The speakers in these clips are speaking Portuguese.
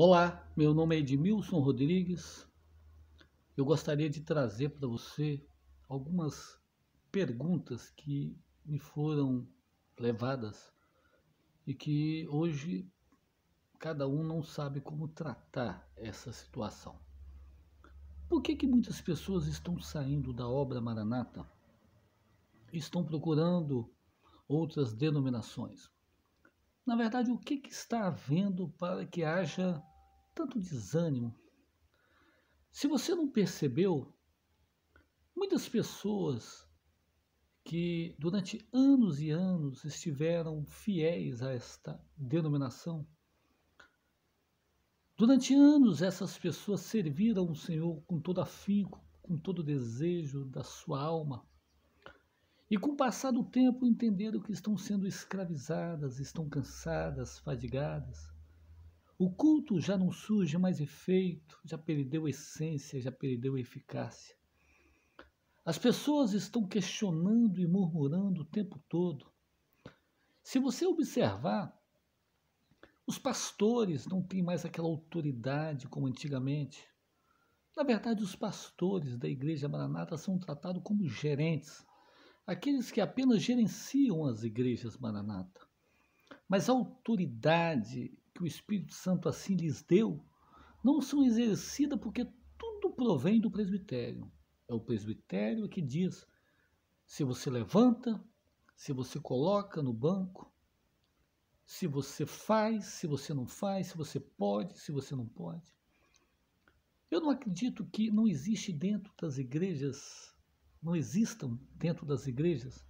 Olá, meu nome é Edmilson Rodrigues. Eu gostaria de trazer para você algumas perguntas que me foram levadas e que hoje cada um não sabe como tratar essa situação. Por que muitas pessoas estão saindo da obra Maranata e estão procurando outras denominações? Na verdade, o que está havendo para que haja tanto desânimo? Se você não percebeu, muitas pessoas que durante anos e anos estiveram fiéis a esta denominação, durante anos essas pessoas serviram o Senhor com todo afinco, com todo desejo da sua alma, e com o passar do tempo entenderam que estão sendo escravizadas, estão cansadas, fadigadas. O culto já não surge mais efeito, já perdeu essência, já perdeu eficácia. As pessoas estão questionando e murmurando o tempo todo. Se você observar, os pastores não têm mais aquela autoridade como antigamente. Na verdade, os pastores da Igreja Maranata são tratados como gerentes, aqueles que apenas gerenciam as igrejas Maranata. Mas a autoridade que o Espírito Santo assim lhes deu não são exercidas porque tudo provém do presbitério. É o presbitério que diz se você levanta, se você coloca no banco, se você faz, se você não faz, se você pode, se você não pode. Eu não acredito que não existe dentro das igrejas, não existam dentro das igrejas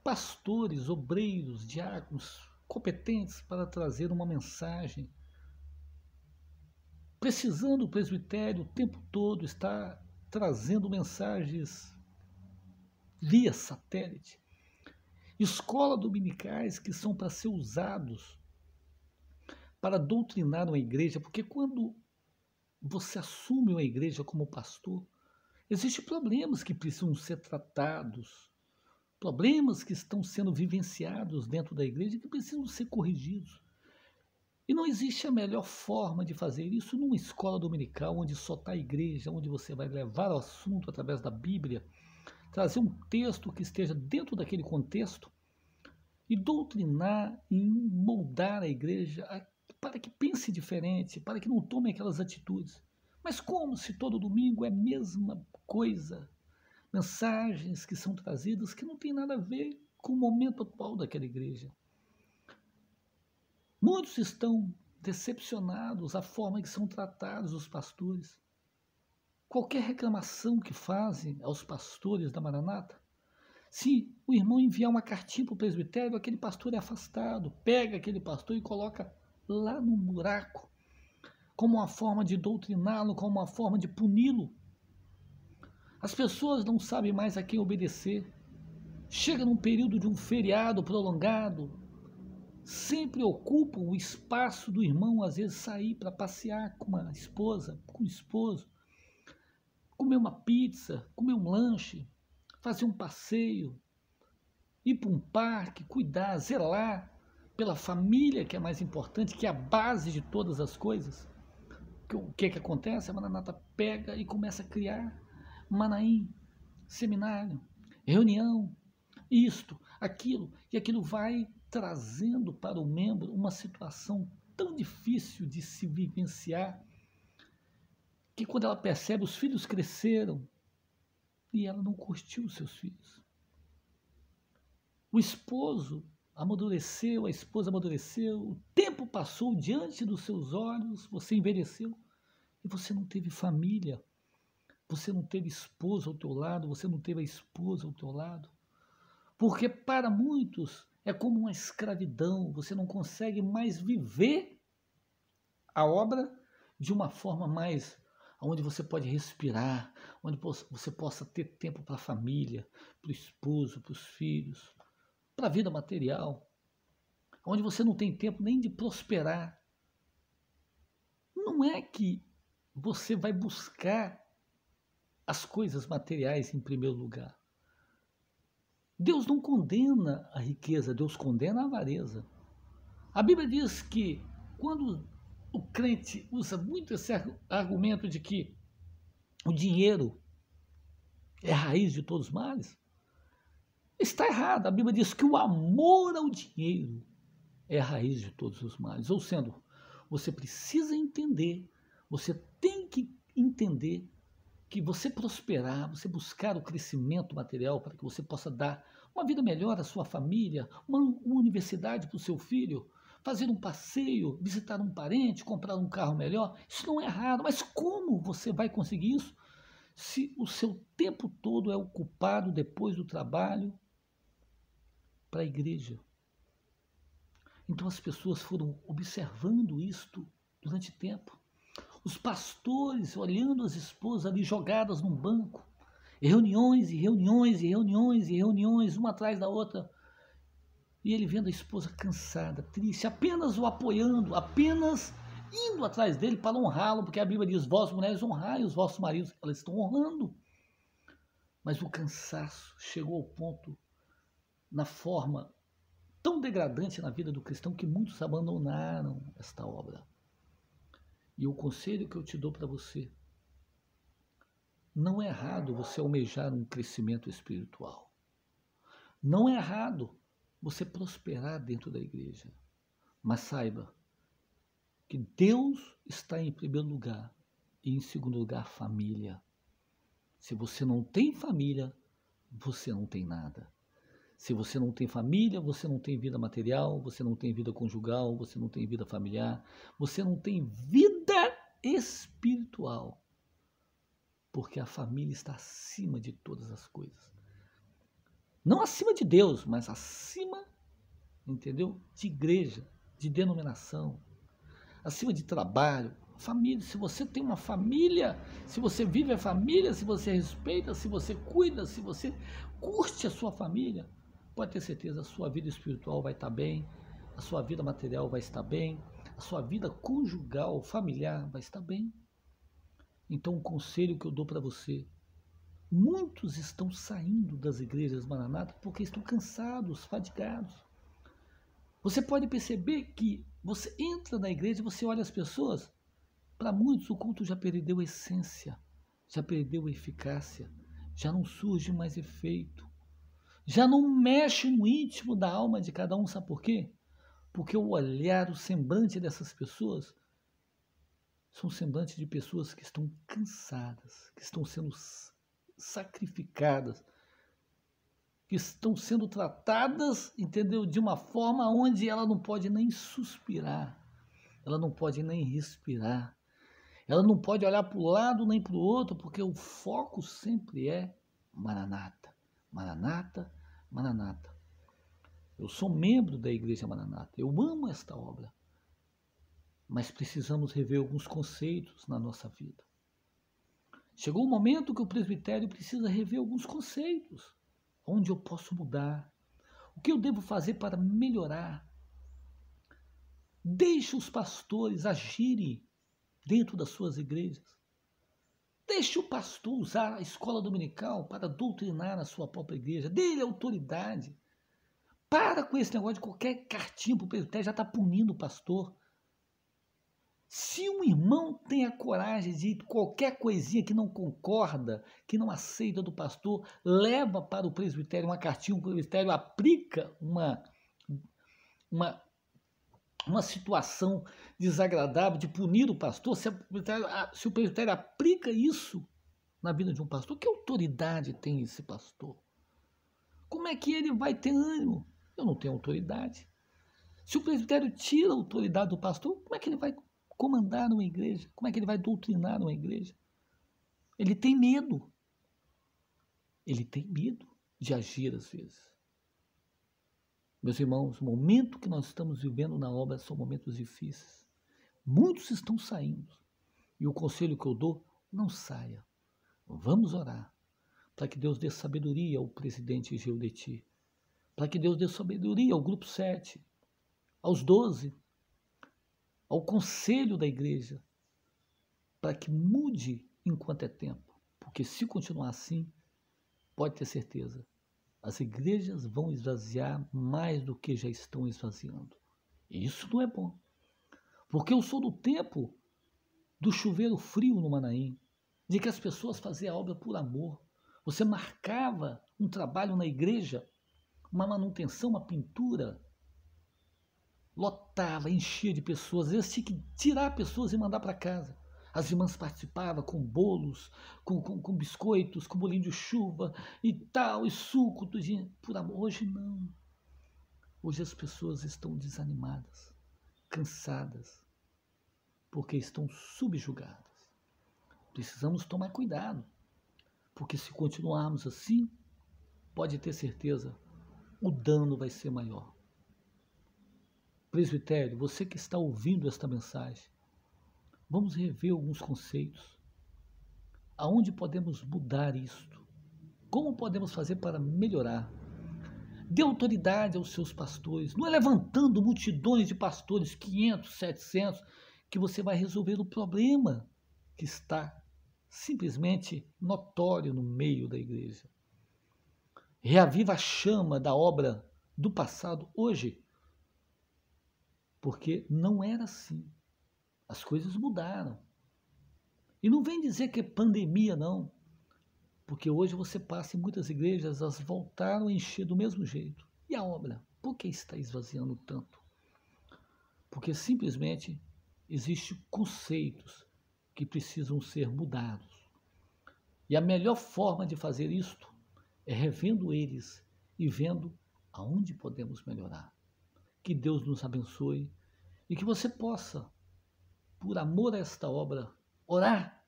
pastores, obreiros, diáconos competentes para trazer uma mensagem. Precisando o presbitério o tempo todo estar trazendo mensagens via satélite. Escolas dominicais que são para ser usados para doutrinar uma igreja, porque quando você assume uma igreja como pastor, existem problemas que precisam ser tratados, problemas que estão sendo vivenciados dentro da igreja que precisam ser corrigidos. E não existe a melhor forma de fazer isso numa escola dominical, onde só está a igreja, onde você vai levar o assunto através da Bíblia, trazer um texto que esteja dentro daquele contexto e doutrinar e moldar a igreja para que pense diferente, para que não tome aquelas atitudes. Mas como se todo domingo é a mesma coisa? Mensagens que são trazidas que não tem nada a ver com o momento atual daquela igreja. Muitos estão decepcionados à forma que são tratados os pastores. Qualquer reclamação que fazem aos pastores da Maranata, se o irmão enviar uma cartinha para o presbitério, aquele pastor é afastado, pega aquele pastor e coloca lá no buraco, como uma forma de doutriná-lo, como uma forma de puni-lo. As pessoas não sabem mais a quem obedecer. Chega num período de um feriado prolongado, sempre ocupam o espaço do irmão, às vezes sair para passear com uma esposa, com o esposo, comer uma pizza, comer um lanche, fazer um passeio, ir para um parque, cuidar, zelar pela família, que é mais importante, que é a base de todas as coisas. O que acontece? A Maranata pega e começa a criar Manaim, seminário, reunião, isto, aquilo, e aquilo vai trazendo para o membro uma situação tão difícil de se vivenciar, que quando ela percebe, os filhos cresceram e ela não curtiu os seus filhos. O esposo amadureceu, a esposa amadureceu, o tempo passou diante dos seus olhos, você envelheceu e você não teve família, você não teve esposo ao teu lado, você não teve a esposa ao teu lado. Porque para muitos é como uma escravidão, você não consegue mais viver a obra de uma forma mais onde você pode respirar, onde você possa ter tempo para a família, para o esposo, para os filhos, para a vida material, onde você não tem tempo nem de prosperar. Não é que você vai buscar as coisas materiais em primeiro lugar. Deus não condena a riqueza, Deus condena a avareza. A Bíblia diz que quando o crente usa muito esse argumento de que o dinheiro é a raiz de todos os males. Está errado. A Bíblia diz que o amor ao dinheiro é a raiz de todos os males. Ou sendo, você precisa entender, você tem que entender que você prosperar, você buscar o crescimento material para que você possa dar uma vida melhor à sua família, uma universidade para o seu filho, fazer um passeio, visitar um parente, comprar um carro melhor. Isso não é errado, mas como você vai conseguir isso se o seu tempo todo é ocupado depois do trabalho para a igreja? Então as pessoas foram observando isto durante tempo. Os pastores olhando as esposas ali jogadas num banco, reuniões e reuniões e reuniões e reuniões, uma atrás da outra. E ele vendo a esposa cansada, triste, apenas o apoiando, apenas indo atrás dele para honrá-lo, porque a Bíblia diz: vós mulheres honrai os vossos maridos. Elas estão honrando. Mas o cansaço chegou ao ponto, na forma tão degradante na vida do cristão, que muitos abandonaram esta obra. E o conselho que eu te dou para você: não é errado você almejar um crescimento espiritual. Não é errado você prosperar dentro da igreja. Mas saiba que Deus está em primeiro lugar e em segundo lugar família. Se você não tem família, você não tem nada. Se você não tem família, você não tem vida material, você não tem vida conjugal, você não tem vida familiar, você não tem vida espiritual. Porque a família está acima de todas as coisas. Não acima de Deus, mas acima, entendeu? De igreja, de denominação, acima de trabalho. Família, se você tem uma família, se você vive a família, se você respeita, se você cuida, se você curte a sua família, pode ter certeza, a sua vida espiritual vai estar bem, a sua vida material vai estar bem, a sua vida conjugal, familiar vai estar bem. Então, o conselho que eu dou para você: muitos estão saindo das igrejas Maranata porque estão cansados, fadigados. Você pode perceber que você entra na igreja e você olha as pessoas, para muitos o culto já perdeu a essência, já perdeu a eficácia, já não surge mais efeito, já não mexe no íntimo da alma de cada um. Sabe por quê? Porque o olhar, o semblante dessas pessoas são semblantes de pessoas que estão cansadas, que estão sendo sacrificadas, que estão sendo tratadas, entendeu, de uma forma onde ela não pode nem suspirar, ela não pode nem respirar, ela não pode olhar para o lado nem para o outro, porque o foco sempre é Maranata, Maranata, Maranata. Eu sou membro da Igreja Maranata, eu amo esta obra, mas precisamos rever alguns conceitos na nossa vida. Chegou o momento que o presbitério precisa rever alguns conceitos. Onde eu posso mudar? O que eu devo fazer para melhorar? Deixe os pastores agirem dentro das suas igrejas. Deixe o pastor usar a escola dominical para doutrinar a sua própria igreja. Dê-lhe autoridade. Para com esse negócio de qualquer cartinha para o presbitério já está punindo o pastor. Se um irmão tem a coragem de qualquer coisinha que não concorda, que não aceita do pastor, leva para o presbitério uma cartinha, o presbitério aplica uma situação desagradável de punir o pastor, se o presbitério aplica isso na vida de um pastor, que autoridade tem esse pastor? Como é que ele vai ter ânimo? Eu não tenho autoridade. Se o presbitério tira a autoridade do pastor, como é que ele vai comandar uma igreja? Como é que ele vai doutrinar uma igreja? Ele tem medo. Ele tem medo de agir às vezes. Meus irmãos, o momento que nós estamos vivendo na obra são momentos difíceis. Muitos estão saindo. E o conselho que eu dou: não saia. Vamos orar para que Deus dê sabedoria ao presidente Geudeti, para que Deus dê sabedoria ao grupo 7, aos 12, ao conselho da igreja, para que mude enquanto é tempo. Porque se continuar assim, pode ter certeza, as igrejas vão esvaziar mais do que já estão esvaziando. E isso não é bom. Porque eu sou do tempo do chuveiro frio no Manaim, de que as pessoas faziam a obra por amor. Você marcava um trabalho na igreja, uma manutenção, uma pintura, lotava, enchia de pessoas, às vezes tinha que tirar pessoas e mandar para casa. As irmãs participavam com bolos, com biscoitos, com bolinho de chuva e tal, e suco, tudinho, por amor. Hoje não. Hoje as pessoas estão desanimadas, cansadas, porque estão subjugadas. Precisamos tomar cuidado, porque se continuarmos assim, pode ter certeza, o dano vai ser maior. Presbitério, você que está ouvindo esta mensagem, vamos rever alguns conceitos. Aonde podemos mudar isto? Como podemos fazer para melhorar? Dê autoridade aos seus pastores. Não é levantando multidões de pastores, 500, 700, que você vai resolver o problema que está simplesmente notório no meio da igreja. Reaviva a chama da obra do passado hoje, porque não era assim. As coisas mudaram. E não vem dizer que é pandemia, não. Porque hoje você passa em muitas igrejas, elas voltaram a encher do mesmo jeito. E a obra? Por que está esvaziando tanto? Porque simplesmente existem conceitos que precisam ser mudados. E a melhor forma de fazer isto é revendo eles e vendo aonde podemos melhorar. Que Deus nos abençoe e que você possa, por amor a esta obra, orar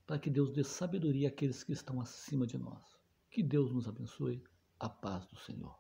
para que Deus dê sabedoria àqueles que estão acima de nós. Que Deus nos abençoe. A paz do Senhor.